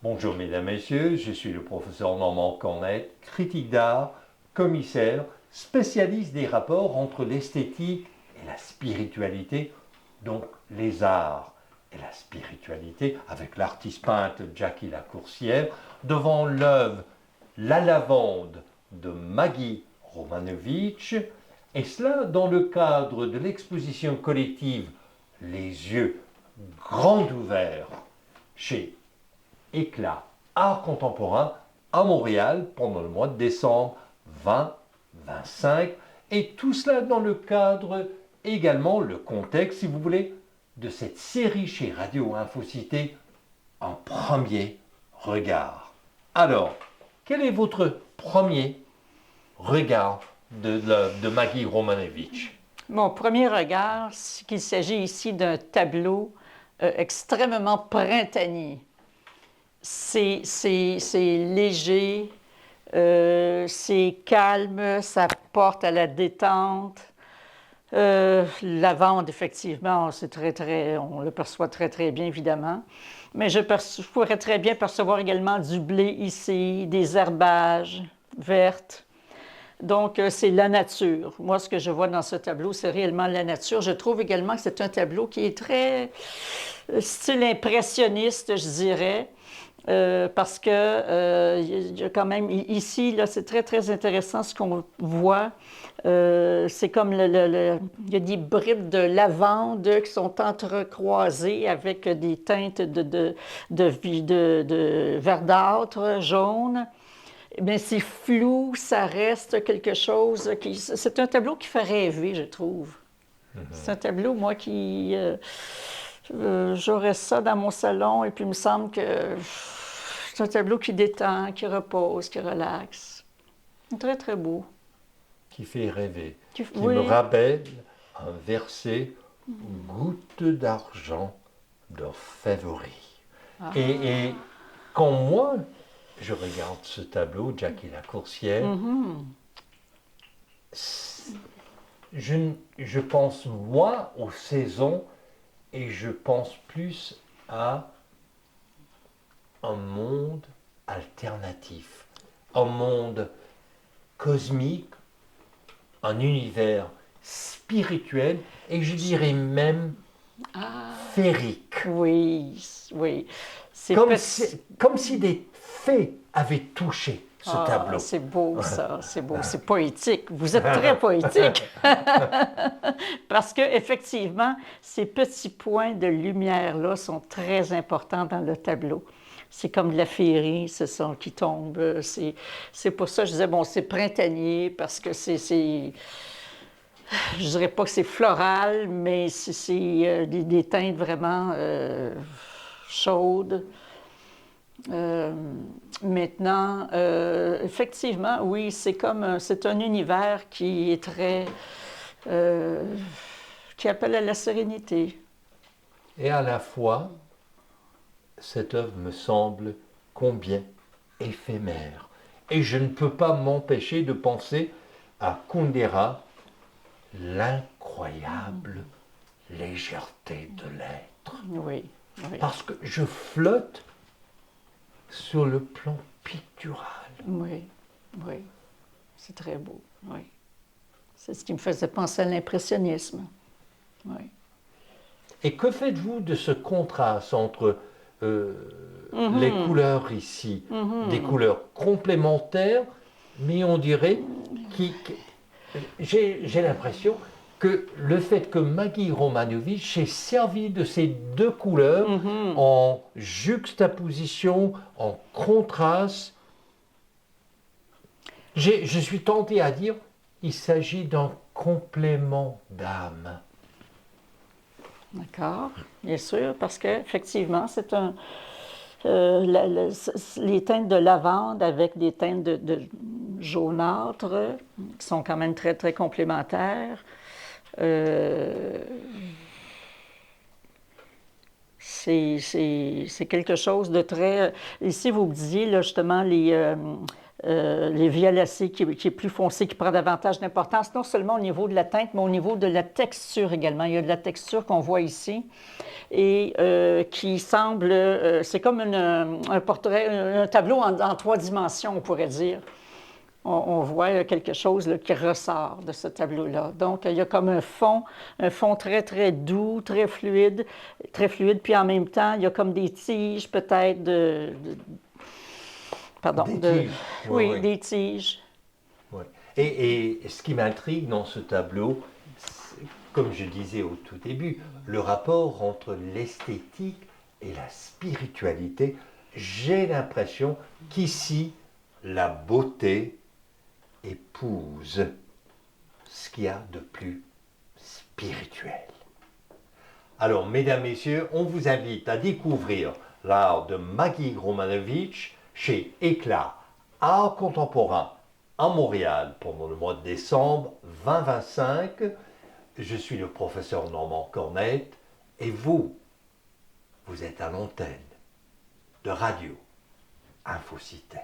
Bonjour mesdames, messieurs, je suis le professeur Normand Cornette, critique d'art, commissaire, spécialiste des rapports entre l'esthétique et la spiritualité, donc les arts et la spiritualité, avec l'artiste peintre Jackie Lacourcière, devant l'œuvre La Lavande de Maggie Romanovich, et cela dans le cadre de l'exposition collective Les yeux grands ouverts chez Éclat Art Contemporain à Montréal pendant le mois de décembre 2025. Et tout cela dans le cadre également, le contexte si vous voulez, de cette série chez Radio Infocité, Un premier regard. Alors, quel est votre premier regard de l'œuvre de Maggie Romanovich? Mon premier regard, c'est qu'il s'agit ici d'un tableau extrêmement printanier. C'est léger, c'est calme, ça porte à la détente. Lavande, effectivement, on le perçoit très, très bien, évidemment. Mais je pourrais très bien percevoir également du blé ici, des herbages vertes. Donc, c'est la nature. Moi, ce que je vois dans ce tableau, c'est réellement la nature. Je trouve également que c'est un tableau qui est très style impressionniste, je dirais. Parce que il y a quand même ici, là, c'est très, très intéressant ce qu'on voit. C'est comme il y a des bribes de lavande qui sont entrecroisées avec des teintes de verdâtre, jaune. Mais c'est flou, ça reste quelque chose qui... C'est un tableau qui fait rêver, je trouve. C'est un tableau, moi, qui... j'aurais ça dans mon salon et puis il me semble que c'est un tableau qui détend, qui repose, qui relaxe. Très, très beau. Qui fait rêver, qui oui. me rappelle un verset Goutte d'argent d'orfèvrerie. Ah. Et quand moi, je regarde ce tableau, Jackie Lacourcière, je pense moins aux saisons et je pense plus à un monde alternatif, un monde cosmique, un univers spirituel et je dirais même féerique. Oui, oui. Comme si des fées avaient touché ce tableau. C'est beau ça, c'est beau, c'est poétique. Vous êtes très poétique. Parce qu'effectivement, ces petits points de lumière-là sont très importants dans le tableau. C'est comme de la féerie, ce son qui tombe. C'est pour ça que je disais, bon, c'est printanier, parce que je dirais pas que c'est floral, mais c'est des teintes vraiment chaudes. Maintenant, effectivement, oui, c'est un univers qui est très... qui appelle à la sérénité. Et à la fois, cette œuvre me semble combien éphémère. Et je ne peux pas m'empêcher de penser à Kundera, l'incroyable légèreté de l'être. Oui, oui. Parce que je flotte sur le plan pictural. Oui, oui. C'est très beau, oui. C'est ce qui me faisait penser à l'impressionnisme. Oui. Et que faites-vous de ce contraste entre les couleurs ici, des couleurs complémentaires, mais on dirait j'ai l'impression que le fait que Maggie Romanovich s'est servi de ces deux couleurs en juxtaposition, en contraste, je suis tenté à dire il s'agit d'un complément d'âme. D'accord, bien sûr, parce qu'effectivement, c'est les teintes de lavande avec des teintes de jaunâtre qui sont quand même très, très complémentaires. C'est quelque chose de très... Ici, vous me disiez, là, justement, les violacés qui est plus foncé, qui prend davantage d'importance, non seulement au niveau de la teinte, mais au niveau de la texture également. Il y a de la texture qu'on voit ici et qui semble, c'est comme un portrait, un tableau en 3 dimensions, on pourrait dire. On voit quelque chose là, qui ressort de ce tableau-là. Donc, il y a comme un fond très, très doux, très fluide, puis en même temps, il y a comme des tiges peut-être pardon, Des tiges. oui, Oui. des tiges. Ouais. Et ce qui m'intrigue dans ce tableau, comme je disais au tout début, le rapport entre l'esthétique et la spiritualité. J'ai l'impression qu'ici, la beauté épouse ce qu'il y a de plus spirituel. Alors, mesdames, messieurs, on vous invite à découvrir l'art de Maggie Romanovich chez Éclat, Art contemporain à Montréal pendant le mois de décembre 2025. Je suis le professeur Normand Cornette et vous êtes à l'antenne de Radio Infocité.